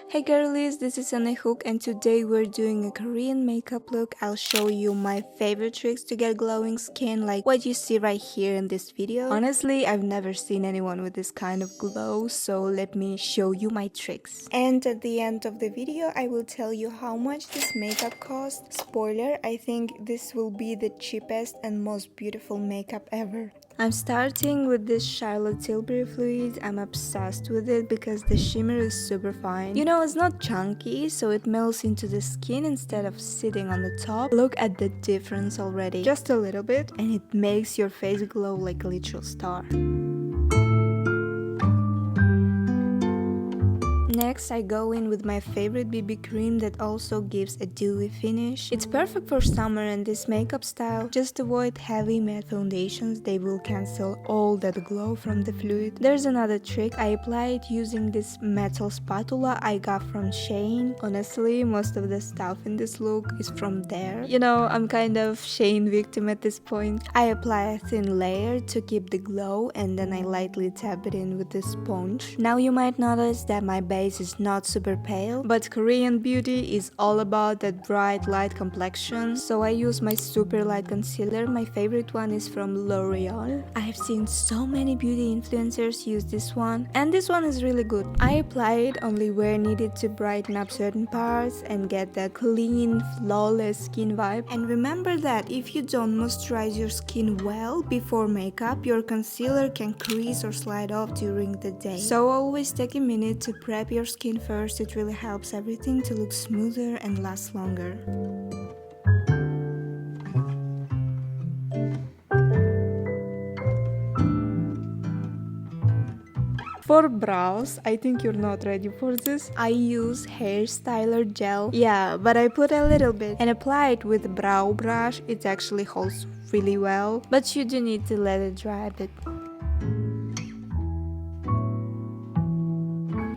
Hey girlies, this is Anay Hook and today we're doing a Korean makeup look. I'll show you my favorite tricks to get glowing skin like what you see right here in this video. Honestly, I've never seen anyone with this kind of glow, so let me show you my tricks. And at the end of the video, I will tell you how much this makeup costs. Spoiler, I think this will be the cheapest and most beautiful makeup ever. I'm starting with this Charlotte Tilbury fluid. I'm obsessed with it because the shimmer is super fine. You know, it's not chunky, so it melts into the skin instead of sitting on the top. Look at the difference already. Just a little bit, and it makes your face glow like a literal star. Next, I go in with my favorite BB cream that also gives a dewy finish. It's perfect for summer and this makeup style. Just avoid heavy matte foundations, they will cancel all that glow from the fluid. There's another trick, I apply it using this metal spatula I got from Shein. Honestly, most of the stuff in this look is from there. You know, I'm kind of Shein victim at this point. I apply a thin layer to keep the glow and then I lightly tap it in with this sponge. Now you might notice that my base is not super pale, but Korean beauty is all about that bright light complexion, so I use my super light concealer. My favorite one is from L'Oreal. I have seen so many beauty influencers use this one, and this one is really good. I apply it only where needed to brighten up certain parts and get that clean, flawless skin vibe. And remember that if you don't moisturize your skin well before makeup, your concealer can crease or slide off during the day. So always take a minute to prep your skin first. It really helps everything to look smoother and last longer. For brows, I think you're not ready for this. I use hair styler gel. Yeah, but I put a little bit and apply it with a brow brush. It actually holds really well, but you do need to let it dry a bit.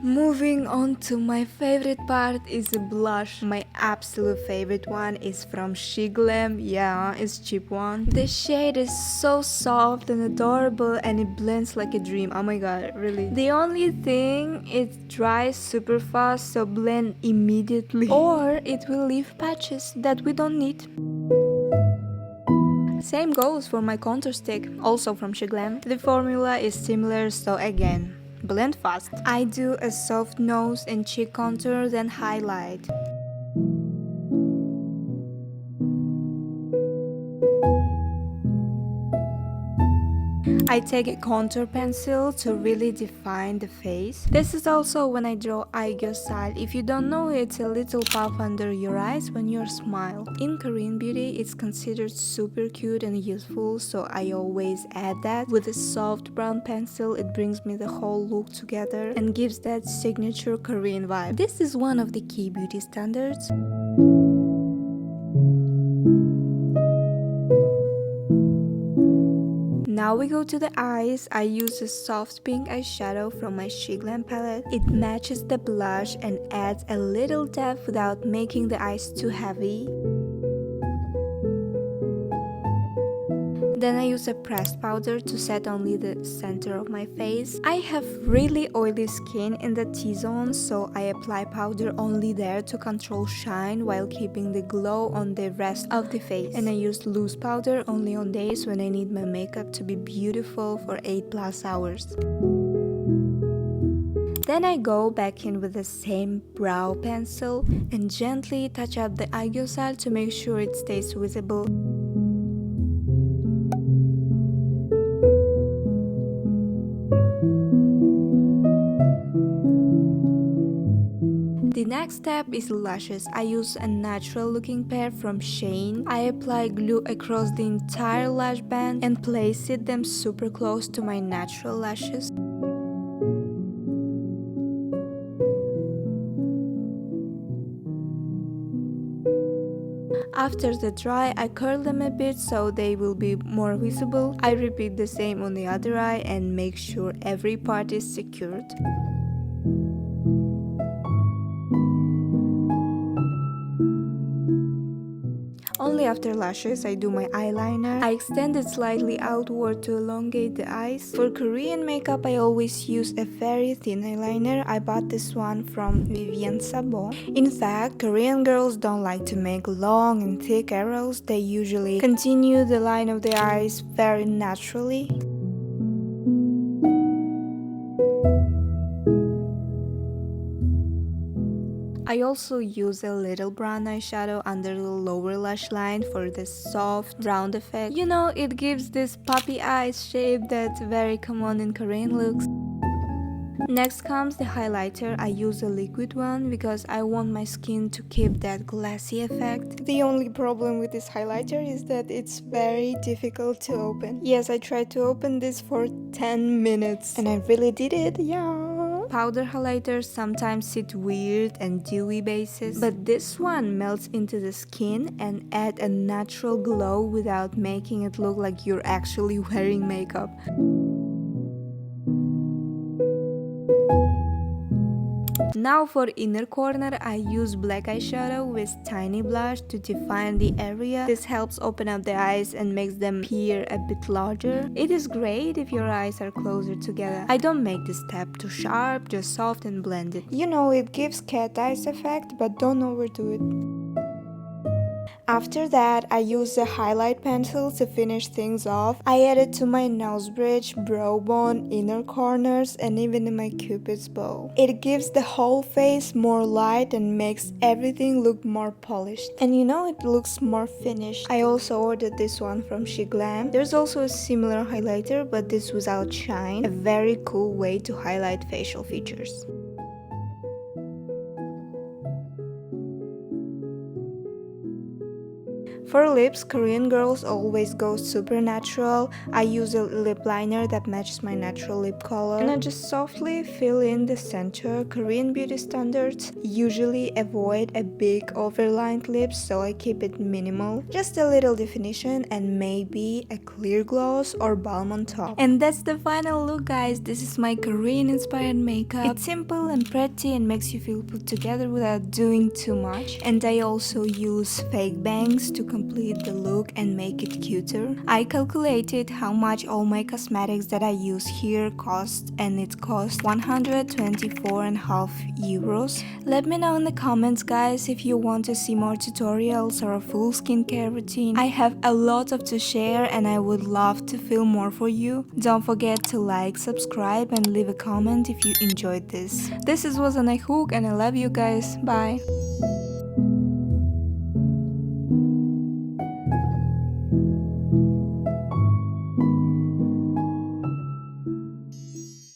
Moving on to my favorite part is a blush. My absolute favorite one is from Glam. Yeah, it's cheap one. The shade is so soft and adorable and it blends like a dream. Oh my god, really. The only thing, it dries super fast, so blend immediately or it will leave patches that we don't need. Same goes for my contour stick, also from Glam. The formula is similar, so again, blend fast. I do a soft nose and cheek contour, then highlight. I take a contour pencil to really define the face. This is also when I draw Aegyosal. If you don't know, it's a little puff under your eyes when you smile. In Korean beauty, it's considered super cute and useful, so I always add that. With a soft brown pencil, it brings me the whole look together and gives that signature Korean vibe. This is one of the key beauty standards. Now we go to the eyes. I use a soft pink eyeshadow from my Glam palette. It matches the blush and adds a little depth without making the eyes too heavy. Then I use a pressed powder to set only the center of my face. I have really oily skin in the T-zone, so I apply powder only there to control shine while keeping the glow on the rest of the face. And I use loose powder only on days when I need my makeup to be beautiful for 8+ hours. Then I go back in with the same brow pencil and gently touch up the Aegyosal to make sure it stays visible. The next step is lashes. I use a natural looking pair from Shein. I apply glue across the entire lash band and place them super close to my natural lashes. After the dry, I curl them a bit so they will be more visible. I repeat the same on the other eye and make sure every part is secured. Usually after lashes, I do my eyeliner. I extend it slightly outward to elongate the eyes. For Korean makeup, I always use a very thin eyeliner. I bought this one from Vivienne Sabon. In fact, Korean girls don't like to make long and thick arrows. They usually continue the line of the eyes very naturally. I also use a little brown eyeshadow under the lower lash line for the soft round effect. You know, it gives this puppy eyes shape that's very common in Korean looks. Next comes the highlighter. I use a liquid one because I want my skin to keep that glassy effect. The only problem with this highlighter is that it's very difficult to open. Yes, I tried to open this for 10 minutes and I really did it, yeah. Powder highlighters sometimes sit weird and dewy bases, but this one melts into the skin and add a natural glow without making it look like you're actually wearing makeup. Now for inner corner, I use black eyeshadow with tiny blush to define the area. This helps open up the eyes and makes them appear a bit larger. It is great if your eyes are closer together. I don't make this step too sharp, just soft and blend it. You know, it gives cat eyes effect, but don't overdo it. After that, I use a highlight pencil to finish things off. I added to my nose bridge, brow bone, inner corners, and even in my cupid's bow. It gives the whole face more light and makes everything look more polished. And you know, it looks more finished. I also ordered this one from SheGlam. There's also a similar highlighter, but this without shine. A very cool way to highlight facial features. For lips, Korean girls always go super natural. I use a lip liner that matches my natural lip color. And I just softly fill in the center. Korean beauty standards usually avoid a big overlined lips, so I keep it minimal. Just a little definition and maybe a clear gloss or balm on top. And that's the final look, guys. This is my Korean inspired makeup. It's simple and pretty and makes you feel put together without doing too much. And I also use fake bangs to complete the look and make it cuter. I calculated how much all my cosmetics that I use here cost, and it cost 124.5 euros. Let me know in the comments, guys, if you want to see more tutorials or a full skincare routine. I have a lot of to share and I would love to film more for you. Don't forget to like, subscribe and leave a comment if you enjoyed this. This was Anay Hook and I love you guys. Bye.